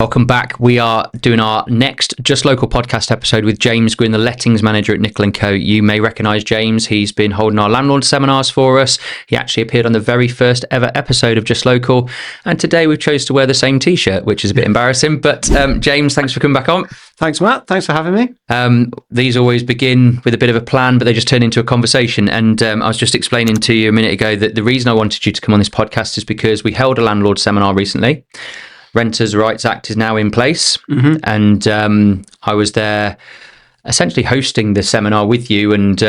Welcome back. We are doing our next Just Local podcast episode with James Gwynne, the lettings manager at Nicol Co. You may recognise James. He's been holding our landlord seminars for us. He actually appeared on the very first ever episode of Just Local. And today we've chose to wear the same T-shirt, which is a bit embarrassing. But James, thanks for coming back on. Thanks, Matt. Thanks for having me. These always begin with a bit of a plan, but they just turn into a conversation. And I was just explaining to you a minute ago that the reason I wanted you to come on this podcast is because we held a landlord seminar recently. Renters' Rights Act is now in place, and I was there essentially hosting the seminar with you and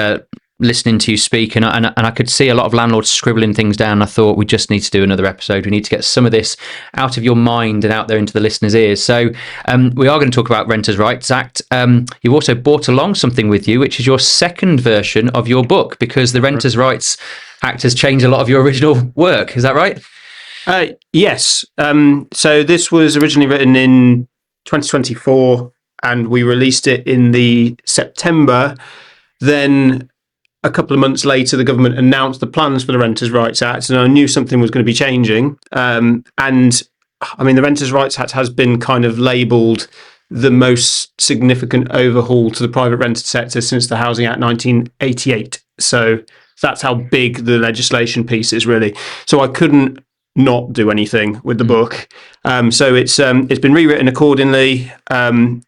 listening to you speak, and I could see a lot of landlords scribbling things down. I thought we just need to do another episode. We need to get some of this out of your mind and out there into the listeners' ears. So we are going to talk about Renters' Rights Act. You've also brought along something with you, which is your second version of your book, because the Renters' Rights Act has changed a lot of your original work. Is that right? Yes. So this was originally written in 2024 and we released it in the September. Then a couple of months later, the government announced the plans for the Renters' Rights Act, and I knew something was going to be changing. And I mean, the Renters' Rights Act has been kind of labelled the most significant overhaul to the private rented sector since the Housing Act 1988. So that's how big the legislation piece is, really. So I couldn't not do anything with the book. So it's been rewritten accordingly and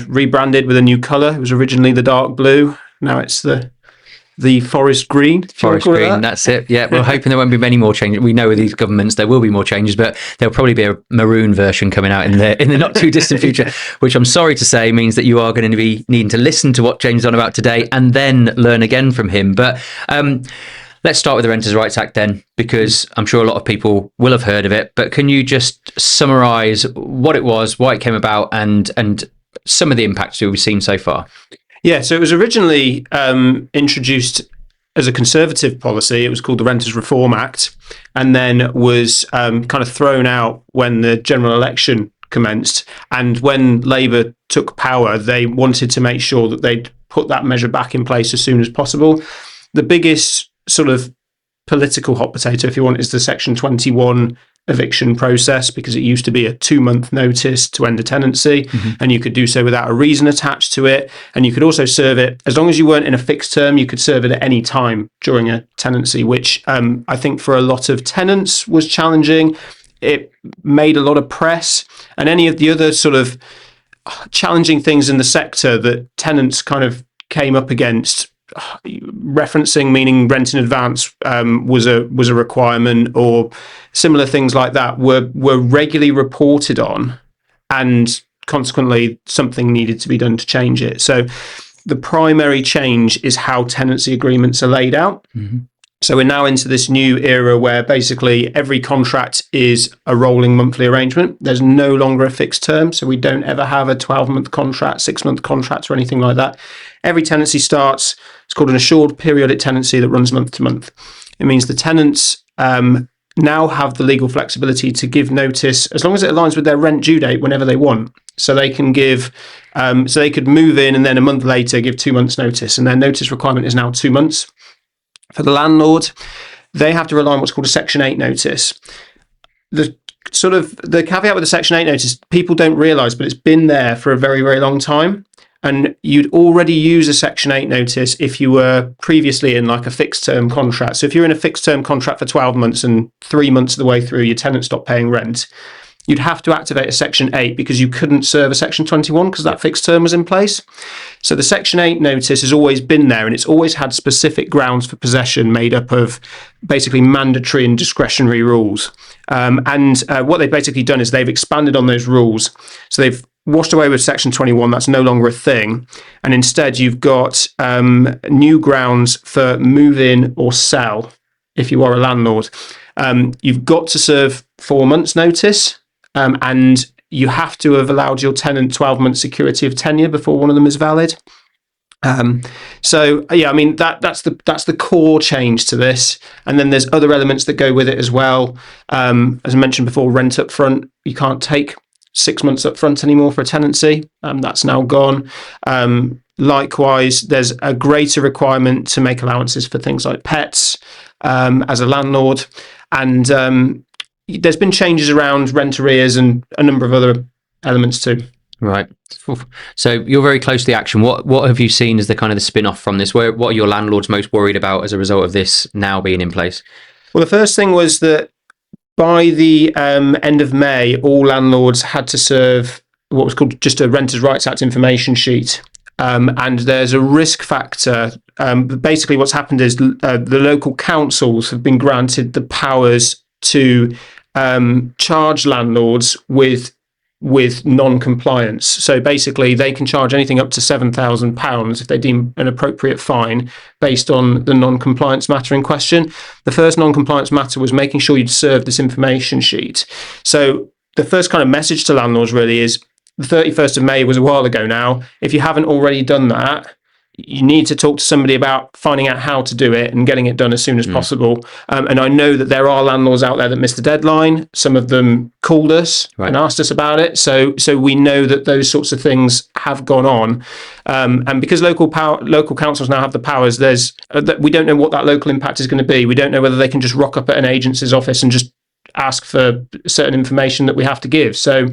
rebranded with a new colour. It was originally the dark blue. Now it's the forest green. Forest green, that's it. Yeah, we're hoping there won't be many more changes. We know with these governments there will be more changes, but there'll probably be a maroon version coming out in the not too distant future, which I'm sorry to say means that you are going to be needing to listen to what James is on about today and then learn again from him. But let's start with the Renters' Rights Act then, because I'm sure a lot of people will have heard of it. But can you just summarise what it was, why it came about, and some of the impacts we've seen so far? Yeah, so it was originally introduced as a Conservative policy. It was called the Renters' Reform Act, and then was kind of thrown out when the general election commenced. And when Labour took power, they wanted to make sure that they'd put that measure back in place as soon as possible. The biggest sort of political hot potato, if you want, is the Section 21 eviction process, because it used to be a 2-month notice to end a tenancy, and you could do so without a reason attached to it. And you could also serve it, as long as you weren't in a fixed term, you could serve it at any time during a tenancy, which I think for a lot of tenants was challenging. It made a lot of press, and any of the other sort of challenging things in the sector that tenants kind of came up against, referencing, meaning rent in advance was a requirement, or similar things like that were regularly reported on, and consequently something needed to be done to change it. So the primary change is how tenancy agreements are laid out. So we're now into this new era where basically every contract is a rolling monthly arrangement. There's no longer a fixed term, so we don't ever have a 12-month contract, 6-month contract, or anything like that. Every tenancy starts, it's called an assured periodic tenancy that runs month to month. It means the tenants now have the legal flexibility to give notice as long as it aligns with their rent due date whenever they want. So they can give, so they could move in and then a month later give 2 months notice, and their notice requirement is now 2 months. For the landlord, they have to rely on what's called a Section 8 notice. The caveat with the Section 8 notice, people don't realise, but it's been there for a very, very long time. And you'd already use a Section 8 notice if you were previously in like a fixed term contract. So if you're in a fixed term contract for 12 months and 3 months of the way through your tenant stopped paying rent, you'd have to activate a Section 8 because you couldn't serve a Section 21 because that fixed term was in place. So the Section 8 notice has always been there, and it's always had specific grounds for possession made up of basically mandatory and discretionary rules. What they've basically done is they've expanded on those rules. So they've washed away with Section 21, that's no longer a thing. And instead you've got new grounds for move in or sell if you are a landlord. You've got to serve 4 months notice. And you have to have allowed your tenant 12 months security of tenure before one of them is valid. So I mean that's the core change to this, and then there's other elements that go with it as well. As I mentioned before, rent up front. You can't take 6 months up front anymore for a tenancy. That's now gone. Likewise, there's a greater requirement to make allowances for things like pets as a landlord, and there's been changes around rent arrears and a number of other elements too. Right. So you're very close to the action. What have you seen as the kind of the spin-off from this? What are your landlords most worried about as a result of this now being in place? Well, the first thing was that by the end of May, all landlords had to serve what was called just a Renters' Rights Act information sheet. And there's a risk factor. Basically, what's happened is the local councils have been granted the powers to charge landlords with non-compliance. So basically, they can charge anything up to £7,000 if they deem an appropriate fine based on the non-compliance matter in question. The first non-compliance matter was making sure you'd serve this information sheet. So the first kind of message to landlords really is the 31st of May was a while ago now. If you haven't already done that, you need to talk to somebody about finding out how to do it and getting it done as soon as possible. And I know that there are landlords out there that missed the deadline. Some of them called us and asked us about it. So we know that those sorts of things have gone on. And because local councils now have the powers, we don't know what that local impact is going to be. We don't know whether they can just rock up at an agency's office and just ask for certain information that we have to give. So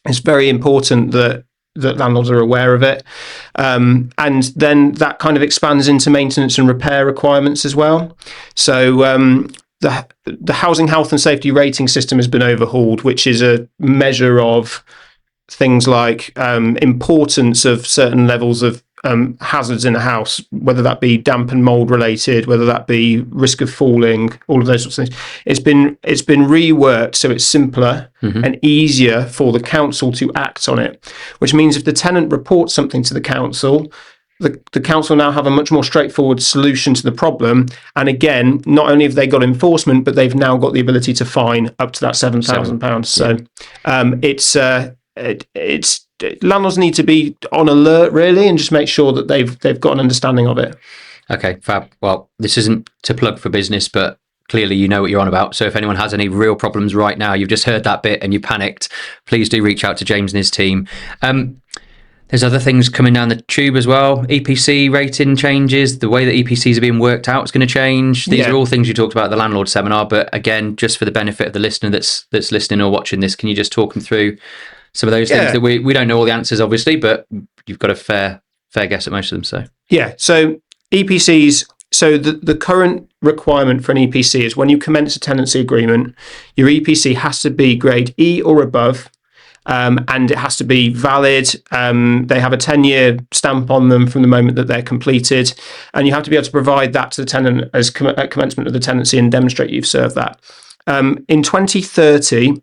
it's very important that landlords are aware of it. And then that kind of expands into maintenance and repair requirements as well. So the housing health and safety rating system has been overhauled, which is a measure of things like importance of certain levels of hazards in a house, whether that be damp and mold related, whether that be risk of falling, all of those sorts of things. It's been reworked so it's simpler and easier for the council to act on it, which means if the tenant reports something to the council, the council now have a much more straightforward solution to the problem. And again, not only have they got enforcement, but they've now got the ability to fine up to that £7,000. So it's landlords need to be on alert really, and just make sure that they've got an understanding of it. Okay, fab. Well, this isn't to plug for business, but clearly you know what you're on about. So if anyone has any real problems right now, you've just heard that bit and you panicked, please do reach out to James and his team. There's other things coming down the tube as well. EPC rating changes, the way that EPCs are being worked out is going to change. These are all things you talked about at the Landlord seminar, but again, just for the benefit of the listener that's listening or watching this, can you just talk them through some of those things that we don't know all the answers, obviously, but you've got a fair guess at most of them. So EPCs. So the current requirement for an EPC is when you commence a tenancy agreement, your EPC has to be grade E or above, and it has to be valid. They have a 10-year stamp on them from the moment that they're completed, and you have to be able to provide that to the tenant as at commencement of the tenancy and demonstrate you've served that. In 2030.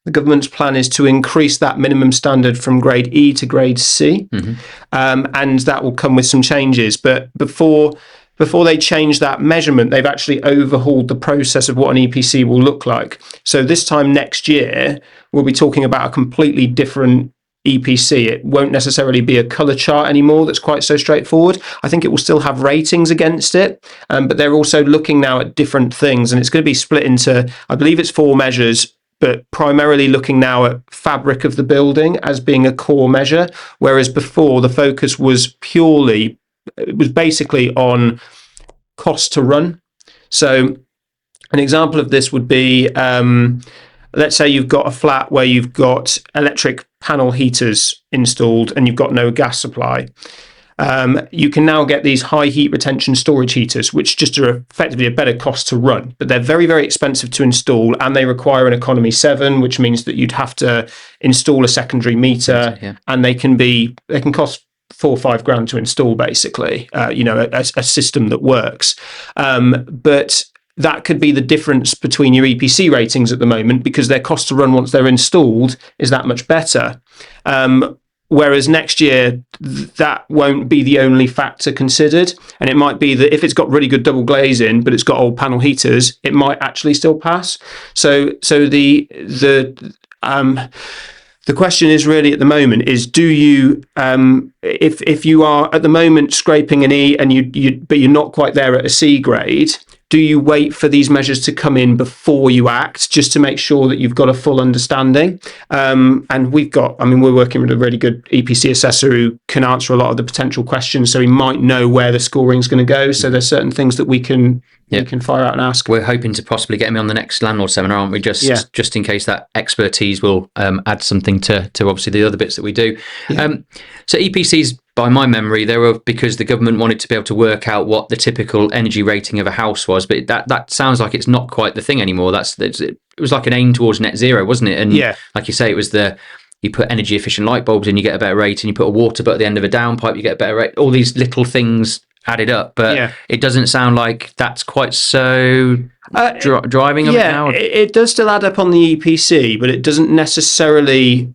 The government's plan is to increase that minimum standard from grade E to grade C, and that will come with some changes. But before they change that measurement, they've actually overhauled the process of what an EPC will look like. So this time next year, we'll be talking about a completely different EPC. It won't necessarily be a colour chart anymore that's quite so straightforward. I think it will still have ratings against it, but they're also looking now at different things, and it's going to be split into, I believe it's 4 measures, but primarily looking now at fabric of the building as being a core measure, whereas before the focus was basically on cost to run. So an example of this would be, let's say you've got a flat where you've got electric panel heaters installed and you've got no gas supply. You can now get these high heat retention storage heaters, which just are effectively a better cost to run, but they're very, very expensive to install, and they require an economy 7, which means that you'd have to install a secondary meter, and they can cost $4 or $5 grand to install, basically, a system that works. But that could be the difference between your EPC ratings at the moment, because their cost to run once they're installed is that much better. Whereas next year, that won't be the only factor considered. And it might be that if it's got really good double glazing, but it's got old panel heaters, it might actually still pass. So the question is really at the moment is, do you, if you are at the moment scraping an E and but you're not quite there at a C grade, do you wait for these measures to come in before you act, just to make sure that you've got a full understanding? And we're working with a really good EPC assessor who can answer a lot of the potential questions, so he might know where the scoring is going to go. So there's certain things that we can fire out and ask. We're hoping to possibly get him on the next landlord seminar, aren't we? Just in case that expertise will add something to obviously the other bits that we do. Yeah. So EPCs, by my memory, they were because the government wanted to be able to work out what the typical energy rating of a house was, but that sounds like it's not quite the thing anymore. It was like an aim towards net zero, wasn't it? And like you say, it was you put energy efficient light bulbs in, you get a better rate, and you put a water butt at the end of a downpipe, you get a better rate. All these little things added up, but it doesn't sound like that's quite so driving of it now. It does still add up on the EPC, but it doesn't necessarily.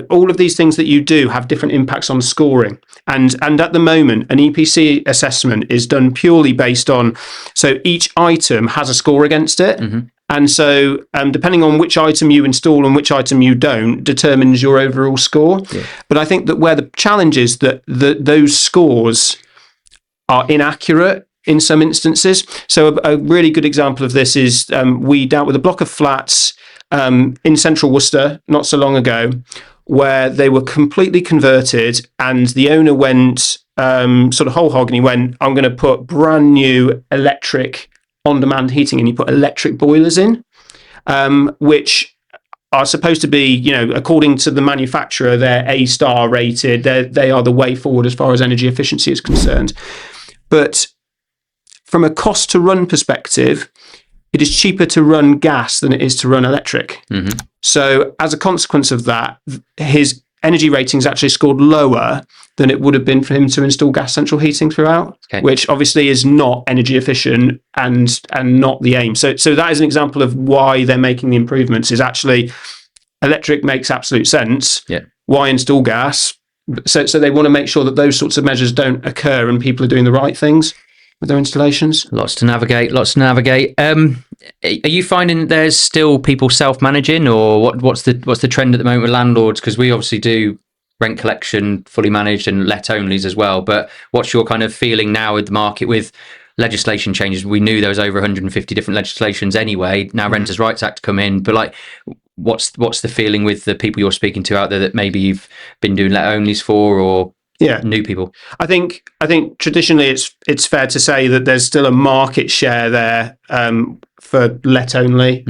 All of these things that you do have different impacts on scoring, and at the moment an EPC assessment is done purely based on, so each item has a score against it. And so depending on which item you install and which item you don't determines your overall score. But I think that where the challenge is that those scores are inaccurate in some instances. So a really good example of this is we dealt with a block of flats in central Worcester not so long ago, where they were completely converted, and the owner went sort of whole hog, and he went, I'm going to put brand new electric on-demand heating, and he put electric boilers in, which are supposed to be, according to the manufacturer, they're A-star rated. They are the way forward as far as energy efficiency is concerned. But from a cost to run perspective, it is cheaper to run gas than it is to run electric. So as a consequence of that, his energy ratings actually scored lower than it would have been for him to install gas central heating throughout, which obviously is not energy efficient and not the aim. So that is an example of why they're making the improvements, is actually electric makes absolute sense. Why install gas? So they want to make sure that those sorts of measures don't occur and people are doing the right things with their installations. Lots to navigate. Are you finding that there's still people self-managing, or what's the trend at the moment with landlords? Because we obviously do rent collection fully managed and let onlys as well, but what's your kind of feeling now with the market with legislation changes? We knew there was over 150 different legislations anyway. Now Renters' Rights Act come in, but what's the feeling with the people you're speaking to out there that maybe you've been doing let onlys for, or new people? I think traditionally it's fair to say that there's still a market share there for let only.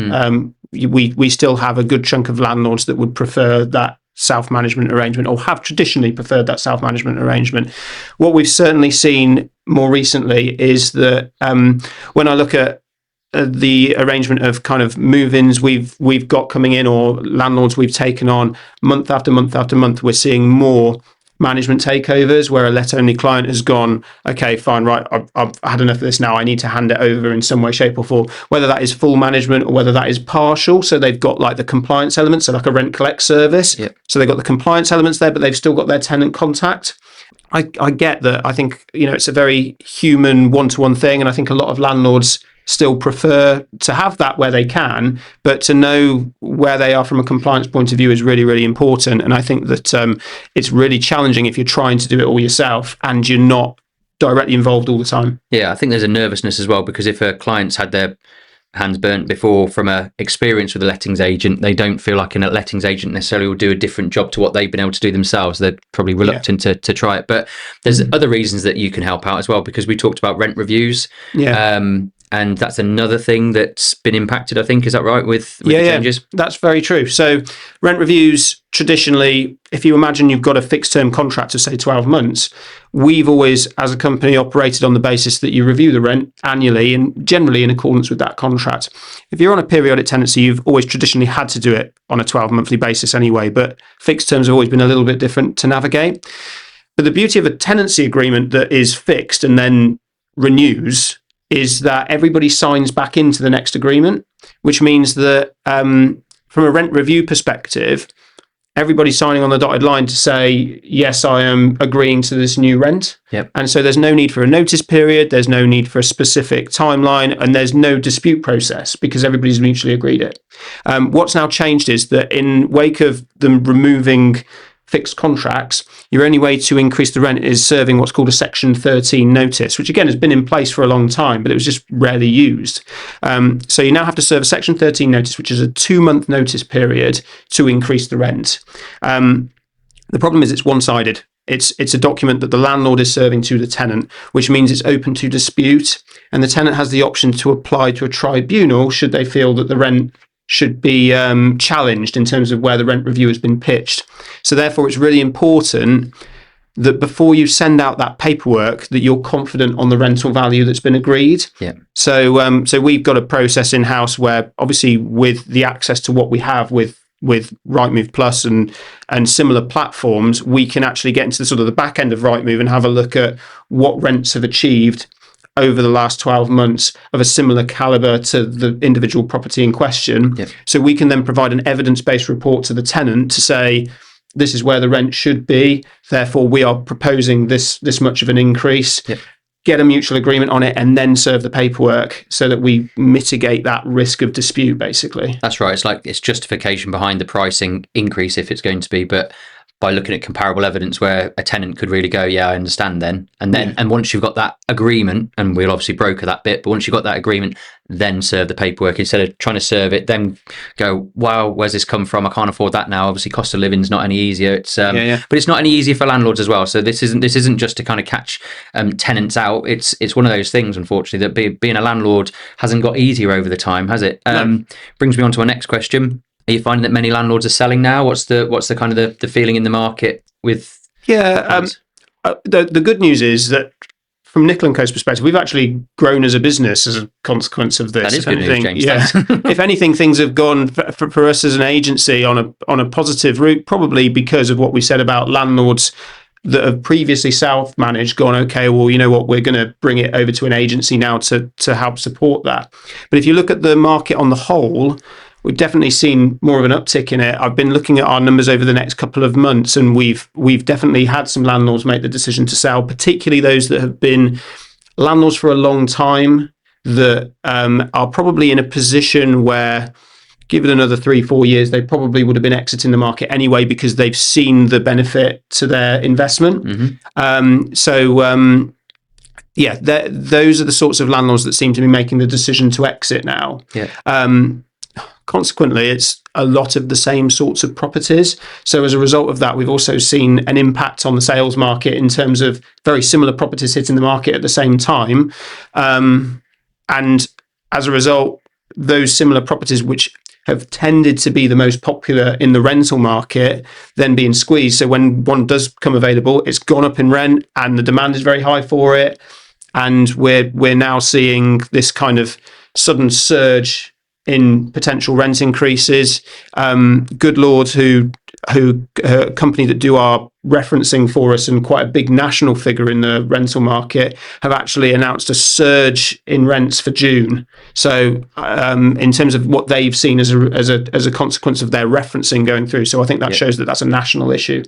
We still have a good chunk of landlords that would prefer that self-management arrangement, or have traditionally preferred that self-management arrangement. What we've certainly seen more recently is that when I look at the arrangement of kind of move-ins we've got coming in, or landlords we've taken on, month after month after month, we're seeing more management takeovers where a let-only client has gone, okay, fine, right, I've had enough of this now, I need to hand it over in some way, shape or form, whether that is full management or whether that is partial. So they've got like the compliance elements, so like a rent collect service. So they've got the compliance elements there, but they've still got their tenant contact. I get that. I think, it's a very human one-to-one thing, and I think a lot of landlords still prefer to have that where they can, but to know where they are from a compliance point of view is really, really important. And I think that it's really challenging if you're trying to do it all yourself and you're not directly involved all the time. I think there's a nervousness as well, because if a client's had their hands burnt before from a experience with a lettings agent, they don't feel like a lettings agent necessarily will do a different job to what they've been able to do themselves. They're probably reluctant to try it. But there's other reasons that you can help out as well, because we talked about rent reviews. And that's another thing that's been impacted, I think. Is that right, with the changes? That's very true. So rent reviews, traditionally, if you imagine you've got a fixed term contract of, say, 12 months, we've always, as a company, operated on the basis that you review the rent annually and generally in accordance with that contract. If you're on a periodic tenancy, you've always traditionally had to do it on a 12-monthly basis anyway, but fixed terms have always been a little bit different to navigate. But the beauty of a tenancy agreement that is fixed and then renews is that everybody signs back into the next agreement, which means that from a rent review perspective, everybody's signing on the dotted line to say, yes, I am agreeing to this new rent. And so there's no need for a notice period, there's no need for a specific timeline, and there's no dispute process because everybody's mutually agreed it. What's now changed is that in wake of them removing fixed contracts, your only way to increase the rent is serving what's called a Section 13 notice, which again has been in place for a long time, but it was just rarely used. So you now have to serve a Section 13 notice, which is a 2-month notice period to increase the rent. The problem is it's one-sided. It's a document that the landlord is serving to the tenant, which means it's open to dispute, and the tenant has the option to apply to a tribunal should they feel that the rent should be challenged in terms of where the rent review has been pitched. So therefore, it's really important that before you send out that paperwork, that you're confident on the rental value that's been agreed. Yeah. So we've got a process in house where, obviously, with the access to what we have with Rightmove Plus and similar platforms, we can actually get into the sort of the back end of Rightmove and have a look at what rents have achieved over the last 12 months of a similar caliber to the individual property in question. Yep. So we can then provide an evidence-based report to the tenant to say, this is where the rent should be, therefore we are proposing this much of an increase. Yep. Get a mutual agreement on it, and then serve the paperwork so that we mitigate that risk of dispute, basically. That's right. It's justification behind the pricing increase if it's going to be, but by looking at comparable evidence where a tenant could really go, yeah, I understand then. And once you've got that agreement, and we'll obviously broker that bit, but once you've got that agreement, then serve the paperwork instead of trying to serve it, then go, wow, where's this come from? I can't afford that now. Obviously, cost of living is not any easier. It's but it's not any easier for landlords as well. So this isn't just to kind of catch tenants out. It's one of those things, unfortunately, that being a landlord hasn't got easier over the time, has it? No. Brings me on to our next question. Are you finding that many landlords are selling now? What's the kind of the feeling in the market with? The good news is that from Nicol Co's perspective, we've actually grown as a business as a consequence of this. That is good news, James. Yeah. If anything, things have gone for us as an agency on a positive route, probably because of what we said about landlords that have previously self-managed gone, okay, well, you know what, we're going to bring it over to an agency now to help support that. But if you look at the market on the whole, we've definitely seen more of an uptick in it. I've been looking at our numbers over the next couple of months, and we've definitely had some landlords make the decision to sell, particularly those that have been landlords for a long time that are probably in a position where, given another 3-4 years, they probably would have been exiting the market anyway because they've seen the benefit to their investment. Mm-hmm. Those are the sorts of landlords that seem to be making the decision to exit now. Yeah. Consequently, it's a lot of the same sorts of properties. So as a result of that, we've also seen an impact on the sales market in terms of very similar properties hitting the market at the same time. And as a result, those similar properties, which have tended to be the most popular in the rental market, then being squeezed. So when one does come available, it's gone up in rent and the demand is very high for it. And we're now seeing this kind of sudden surge in potential rent increases. Good Lord, who a company that do our referencing for us and quite a big national figure in the rental market, have actually announced a surge in rents for June. So in terms of what they've seen as a consequence of their referencing going through, so I think that shows that that's a national issue.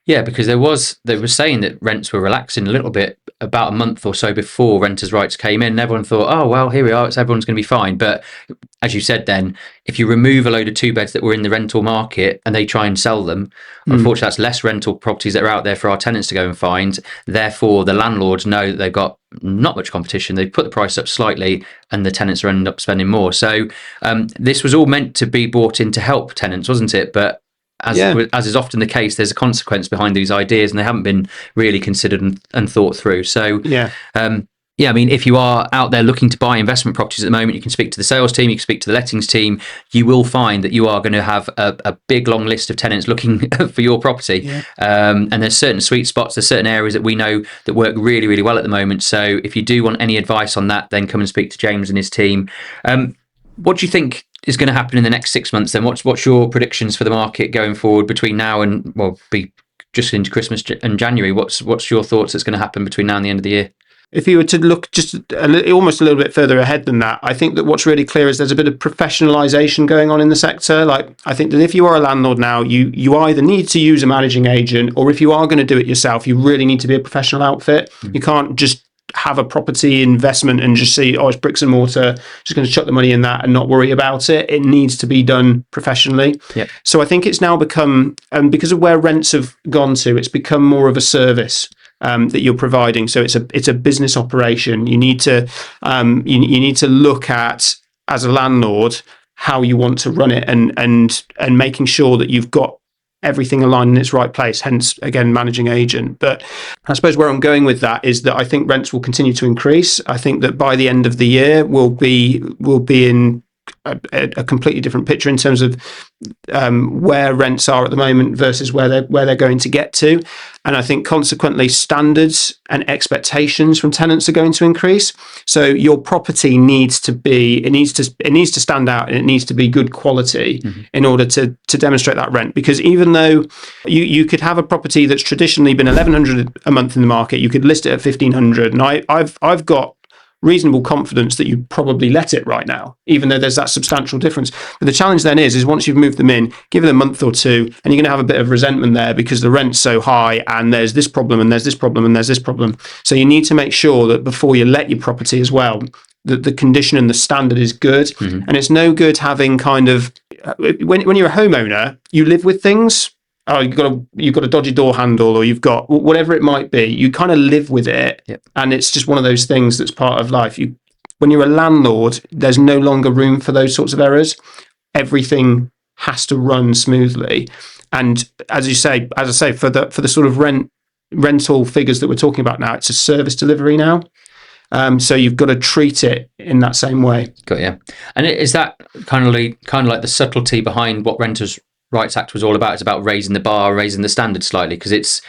Yeah, because they were saying that rents were relaxing a little bit about a month or so before renters' rights came in. And everyone thought, oh, well, here we are, everyone's going to be fine. But as you said then, if you remove a load of 2-beds that were in the rental market and they try and sell them, unfortunately, that's less rental properties that are out there for our tenants to go and find. Therefore, the landlords know that they've got not much competition. They put the price up slightly and the tenants are ending up spending more. So this was all meant to be brought in to help tenants, wasn't it? But as is often the case, there's a consequence behind these ideas and they haven't been really considered and thought through. So, I mean, if you are out there looking to buy investment properties at the moment, you can speak to the sales team, you can speak to the lettings team. You will find that you are going to have a big, long list of tenants looking for your property. Yeah. And there's certain sweet spots, there's certain areas that we know that work really, really well at the moment. So if you do want any advice on that, then come and speak to James and his team. What do you think is going to happen in the next 6 months then? What's your predictions for the market going forward between now and, be just into Christmas and January? What's your thoughts that's going to happen between now and the end of the year? If you were to look just almost a little bit further ahead than that, I think that what's really clear is there's a bit of professionalisation going on in the sector. Like, I think that if you are a landlord now, you either need to use a managing agent, or if you are going to do it yourself, you really need to be a professional outfit. You can't just have a property investment and just see, oh, it's bricks and mortar, just going to chuck the money in that and not worry about it. It needs to be done professionally. Yep. So I think it's now become, because of where rents have gone to, it's become more of a service that you're providing. So it's a business operation. You need to you need to look at, as a landlord, how you want to run it, and making sure that you've got everything aligned in its right place, hence again managing agent. But I suppose where I'm going with that is that I think rents will continue to increase. I think that by the end of the year we'll be in a completely different picture in terms of where rents are at the moment versus where they're going to get to. And I think consequently standards and expectations from tenants are going to increase. So your property needs to stand out, and it needs to be good quality in order to demonstrate that rent. Because even though you could have a property that's traditionally been $1,100 a month in the market, you could list it at $1,500, and I've got reasonable confidence that you probably let it right now, even though there's that substantial difference. But the challenge then is once you've moved them in, give it a month or two, and you're going to have a bit of resentment there because the rent's so high, and there's this problem, and there's this problem, and there's this problem. So you need to make sure that before you let your property as well, that the condition and the standard is good. And it's no good having kind of, when you're a homeowner, you live with things. Oh, you've got a dodgy door handle, or you've got whatever it might be. You kind of live with it, and it's just one of those things that's part of life. When you're a landlord, there's no longer room for those sorts of errors. Everything has to run smoothly, and as I say, for the sort of rental figures that we're talking about now, it's a service delivery now. So you've got to treat it in that same way. Got you. And is that kind of like the subtlety behind what Renters' Rights Act was all about? It's about raising the bar, raising the standard slightly, because it's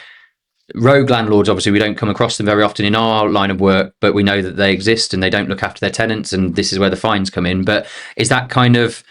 rogue landlords. Obviously, we don't come across them very often in our line of work, but we know that they exist and they don't look after their tenants, and this is where the fines come in. But is that kind of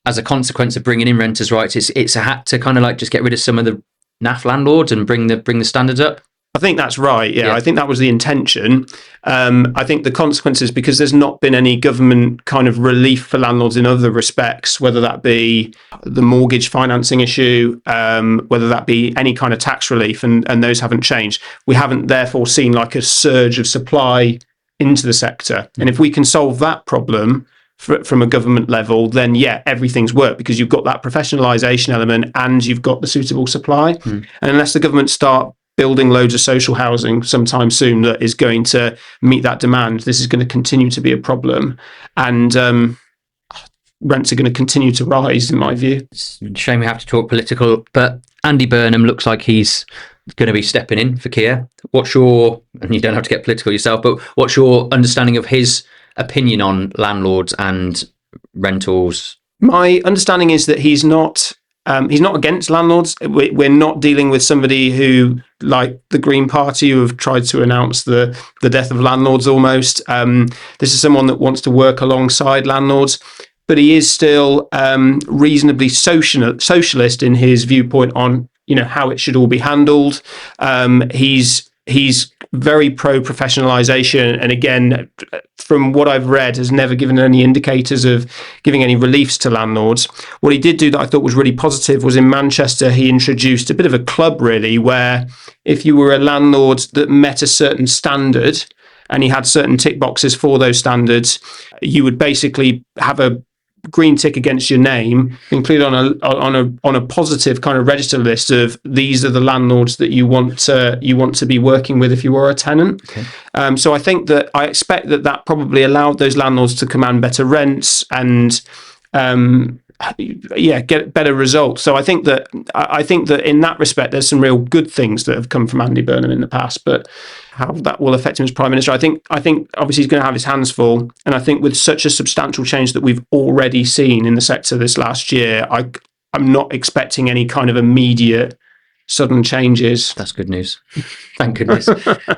as a consequence of bringing in renters' rights? It's a hat to kind of like just get rid of some of the naff landlords and bring the standards up. I think that's right. Yeah, I think that was the intention. I think the consequences, because there's not been any government kind of relief for landlords in other respects, whether that be the mortgage financing issue, whether that be any kind of tax relief, and those haven't changed. We haven't therefore seen like a surge of supply into the sector. And if we can solve that problem from a government level, then everything's worked, because you've got that professionalisation element and you've got the suitable supply. And unless the government start building loads of social housing sometime soon that is going to meet that demand, this is going to continue to be a problem, and rents are going to continue to rise, in my view. It's a shame we have to talk political, but Andy Burnham looks like he's going to be stepping in for Keir. And you don't have to get political yourself, but what's your understanding of his opinion on landlords and rentals? My understanding is that he's not against landlords. We're not dealing with somebody who, like the Green Party, who have tried to announce the death of landlords almost. This is someone that wants to work alongside landlords, but he is still reasonably socialist in his viewpoint on how it should all be handled. He's very pro professionalisation, and again, from what I've read, has never given any indicators of giving any reliefs to landlords. What he did do that I thought was really positive was in Manchester, he introduced a bit of a club, really, where if you were a landlord that met a certain standard and he had certain tick boxes for those standards, you would basically have a green tick against your name, included on a positive kind of register list of these are the landlords that you want to be working with if you were a tenant. Okay. So I expect that probably allowed those landlords to command better rents and get better results. So I think that in that respect, there's some real good things that have come from Andy Burnham in the past, but how that will affect him as Prime Minister, I think obviously he's going to have his hands full. And I think with such a substantial change that we've already seen in the sector this last year, I'm not expecting any kind of immediate sudden changes. That's good news. Thank goodness.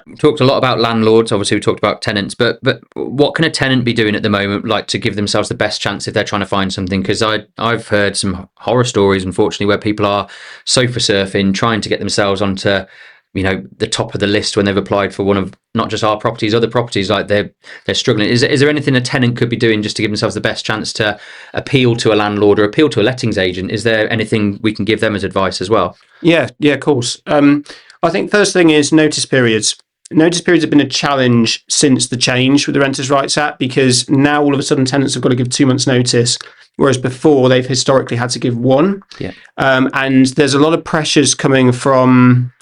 We talked a lot about landlords. Obviously, we talked about tenants, but what can a tenant be doing at the moment, like to give themselves the best chance if they're trying to find something? Because I've heard some horror stories, unfortunately, where people are sofa surfing, trying to get themselves onto the top of the list when they've applied for one of not just our properties, other properties. Like they're struggling. Is there anything a tenant could be doing just to give themselves the best chance to appeal to a landlord or appeal to a lettings agent? Is there anything we can give them as advice as well? Yeah, of course. I think first thing is notice periods. notice periods have been a challenge since the change with the Renters' Rights Act, because now all of a sudden tenants have got to give 2 months notice, whereas before they've historically had to give one. Yeah. And there's a lot of pressures coming from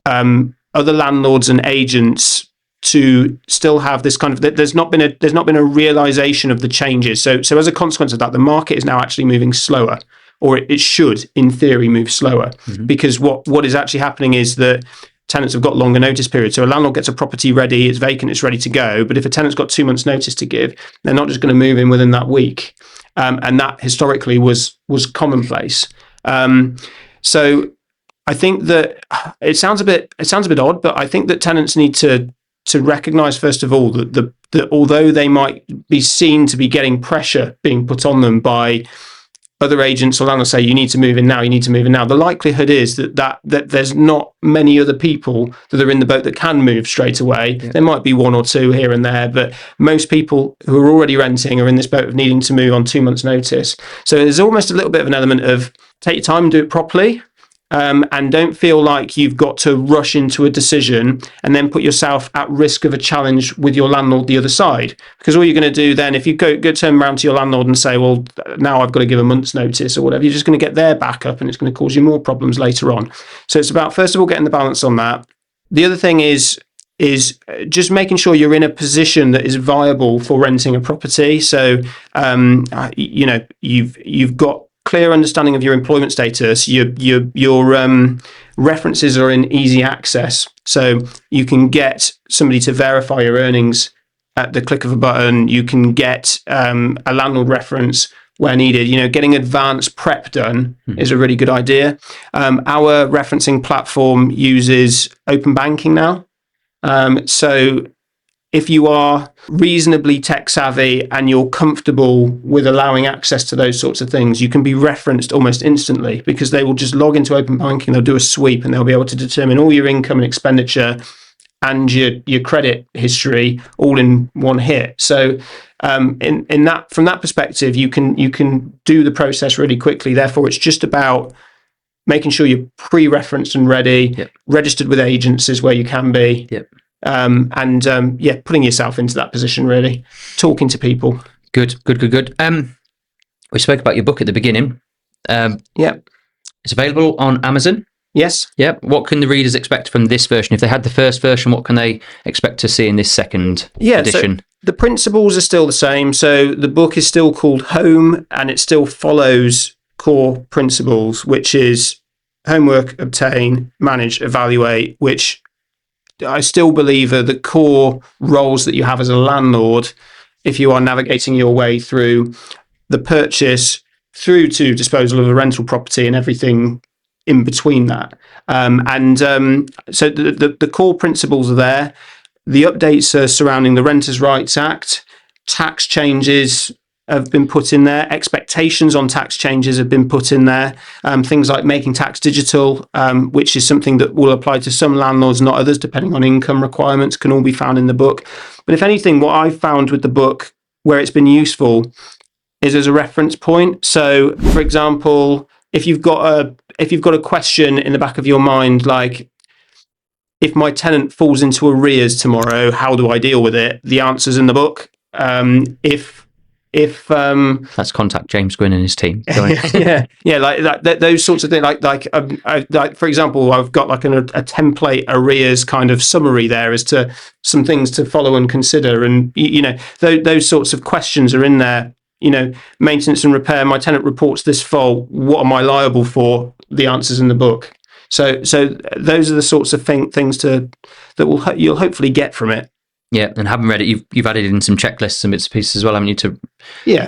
other landlords and agents to still have this kind of, there's not been a realization of the changes. So as a consequence of that, the market is now actually moving slower, or it should, in theory, move slower. Because what is actually happening is that tenants have got longer notice periods. So a landlord gets a property ready, it's vacant, it's ready to go. But if a tenant's got 2 months notice to give, they're not just going to move in within that week. And that historically was commonplace. So I think that it sounds a bit odd, but I think that tenants need to recognise, first of all, that although they might be seen to be getting pressure being put on them by other agents or landlords say, you need to move in now, the likelihood is that there's not many other people that are in the boat that can move straight away. Yeah. There might be one or two here and there, but most people who are already renting are in this boat of needing to move on 2 months' notice. So there's almost a little bit of an element of take your time and do it properly. And don't feel like you've got to rush into a decision and then put yourself at risk of a challenge with your landlord the other side. Because all you're going to do then, if you go turn around to your landlord and say, well, now I've got to give a month's notice or whatever, you're just going to get their back up and it's going to cause you more problems later on. So it's about, first of all, getting the balance on that. The other thing is just making sure you're in a position that is viable for renting a property. So, you've got clear understanding of your employment status. Your references are in easy access, so you can get somebody to verify your earnings at the click of a button. You can get a landlord reference where needed. Getting advanced prep done is a really good idea. Our referencing platform uses open banking now, so if you are reasonably tech savvy and you're comfortable with allowing access to those sorts of things, you can be referenced almost instantly, because they will just log into open banking, they'll do a sweep, and they'll be able to determine all your income and expenditure and your credit history all in one hit. So from that perspective, you can do the process really quickly. Therefore, it's just about making sure you're pre-referenced and ready, registered with agents where you can be. Putting yourself into that position, really, talking to people. Good. We spoke about your book at the beginning. It's available on Amazon. Yes. Yep. What can the readers expect from this version? If they had the first version, what can they expect to see in this second edition? So the principles are still the same. So the book is still called Home, and it still follows core principles, which is homework, obtain, manage, evaluate, which I still believe are the core roles that you have as a landlord if you are navigating your way through the purchase through to disposal of a rental property and everything in between that. So the core principles are there. The updates are surrounding the Renters' Rights Act. Tax changes have been put in there. Expectations on tax changes have been put in there. Things like making tax digital, which is something that will apply to some landlords, not others, depending on income requirements, can all be found in the book. But if anything, what I've found with the book where it's been useful is as a reference point. So, for example, if you've got a question in the back of your mind, like, if my tenant falls into arrears tomorrow, how do I deal with it? The answer's in the book. If that's contact James Gwynne and his team. like those sorts of things. Like for example, I've got like a template arrears kind of summary there as to some things to follow and consider, and those sorts of questions are in there. Maintenance and repair. My tenant reports this fault. What am I liable for? The answers in the book. So those are the sorts of things that you'll hopefully get from it. Yeah, and having read it, you've added in some checklists and bits and pieces as well, haven't you, to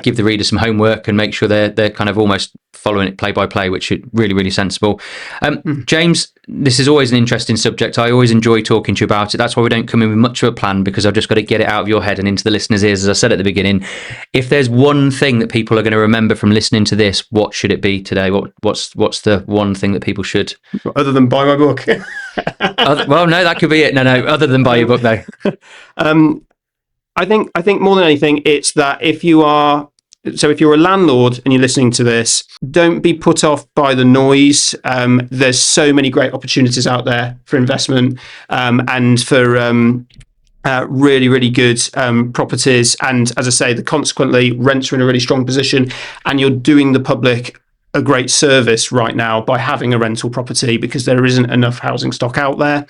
give the reader some homework and make sure they're kind of almost following it play by play, which is really, really sensible. James, this is always an interesting subject. I always enjoy talking to you about it. That's why we don't come in with much of a plan, because I've just got to get it out of your head and into the listeners' ears, as I said at the beginning. If there's one thing that people are going to remember from listening to this, what should it be today? What's the one thing that people should... Other than buy my book. Well, no, that could be it. No, other than buy your book, though. I think more than anything, it's that if you are So if you're a landlord and you're listening to this, don't be put off by the noise. There's so many great opportunities out there for investment and for really, really good properties. And as I say, consequently, rents are in a really strong position, and you're doing the public a great service right now by having a rental property, because there isn't enough housing stock out there.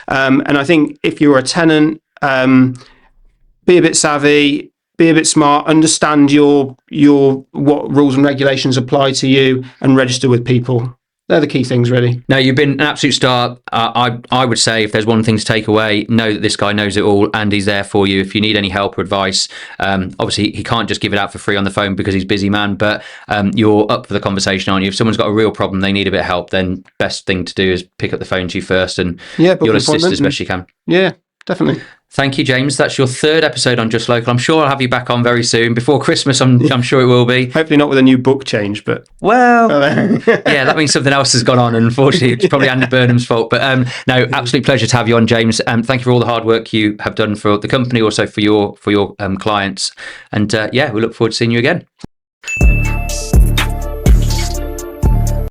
And I think if you're a tenant, be a bit savvy, be a bit smart, understand your what rules and regulations apply to you, and register with people. They're the key things, really. No, you've been an absolute star. I would say, if there's one thing to take away, know that this guy knows it all and he's there for you if you need any help or advice. Obviously, he can't just give it out for free on the phone because he's a busy man, but you're up for the conversation, aren't you? If someone's got a real problem, they need a bit of help, then best thing to do is pick up the phone to you first, and you'll assist as best you can. Yeah, definitely. Thank you, James. That's your third episode on Just Local. I'm sure I'll have you back on very soon. Before Christmas, I'm sure it will be. Hopefully not with a new book change, but... Well, yeah, that means something else has gone on. Unfortunately, it's probably Andy Burnham's fault. But no, absolute pleasure to have you on, James. Thank you for all the hard work you have done for the company, also for your clients. And yeah, we look forward to seeing you again.